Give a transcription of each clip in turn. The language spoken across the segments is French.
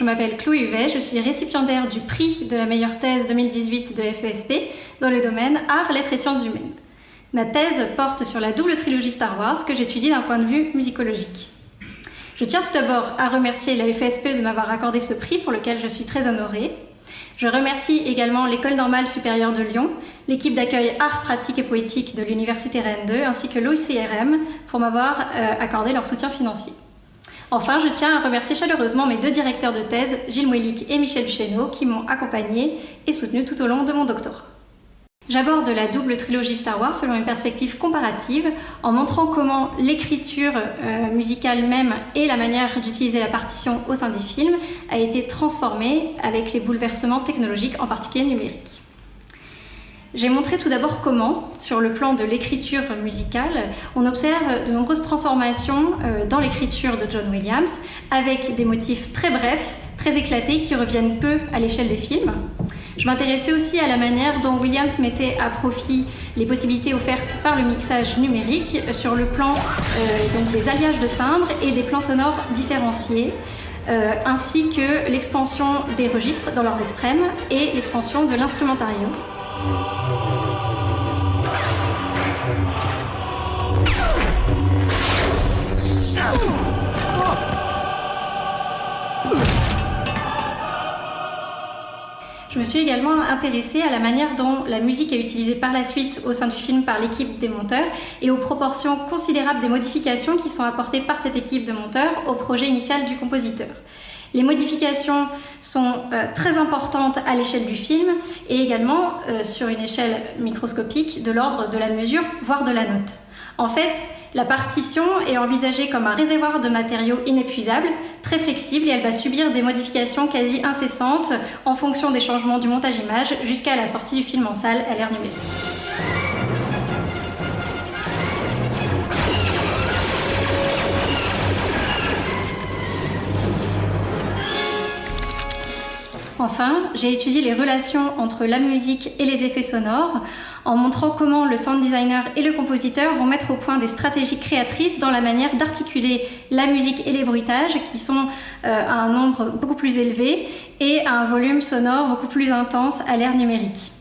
m'appelle Chloé Huvet, je suis récipiendaire du prix de la meilleure thèse 2018 de FESP dans le domaine Arts, Lettres et Sciences Humaines. Ma thèse porte sur la double trilogie Star Wars que j'étudie d'un point de vue musicologique. Je tiens tout d'abord à remercier la FESP de m'avoir accordé ce prix pour lequel je suis très honorée. Je remercie également l'École normale supérieure de Lyon, l'équipe d'accueil Arts, Pratiques et Poétiques de l'Université Rennes 2 ainsi que l'OICRM pour m'avoir accordé leur soutien financier. Enfin, je tiens à remercier chaleureusement mes deux directeurs de thèse, Gilles Mouelic et Michel Buchénaud, qui m'ont accompagnée et soutenue tout au long de mon doctorat. J'aborde la double trilogie Star Wars selon une perspective comparative, en montrant comment l'écriture musicale même et la manière d'utiliser la partition au sein des films a été transformée avec les bouleversements technologiques, en particulier numériques. J'ai montré tout d'abord comment, sur le plan de l'écriture musicale, on observe de nombreuses transformations dans l'écriture de John Williams, avec des motifs très brefs, très éclatés, qui reviennent peu à l'échelle des films. Je m'intéressais aussi à la manière dont Williams mettait à profit les possibilités offertes par le mixage numérique sur le plan donc des alliages de timbres et des plans sonores différenciés, ainsi que l'expansion des registres dans leurs extrêmes et l'expansion de l'instrumentarium. Je me suis également intéressée à la manière dont la musique est utilisée par la suite au sein du film par l'équipe des monteurs et aux proportions considérables des modifications qui sont apportées par cette équipe de monteurs au projet initial du compositeur. Les modifications sont très importantes à l'échelle du film et également sur une échelle microscopique de l'ordre de la mesure, voire de la note. En fait, la partition est envisagée comme un réservoir de matériaux inépuisables, très flexible, et elle va subir des modifications quasi incessantes en fonction des changements du montage image jusqu'à la sortie du film en salle à l'ère numérique. Enfin, j'ai étudié les relations entre la musique et les effets sonores en montrant comment le sound designer et le compositeur vont mettre au point des stratégies créatrices dans la manière d'articuler la musique et les bruitages qui sont à un nombre beaucoup plus élevé et à un volume sonore beaucoup plus intense à l'ère numérique.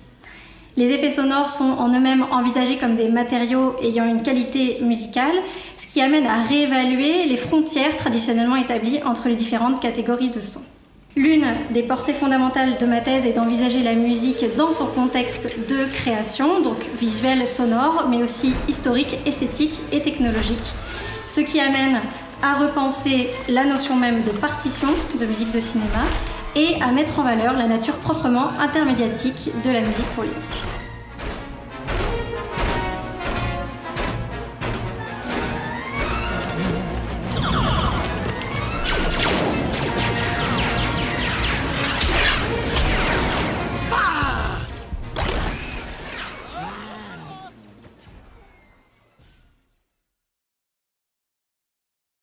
Les effets sonores sont en eux-mêmes envisagés comme des matériaux ayant une qualité musicale, ce qui amène à réévaluer les frontières traditionnellement établies entre les différentes catégories de sons. L'une des portées fondamentales de ma thèse est d'envisager la musique dans son contexte de création, donc visuel, sonore, mais aussi historique, esthétique et technologique. Ce qui amène à repenser la notion même de partition de musique de cinéma et à mettre en valeur la nature proprement intermédiatique de la musique pour l'image.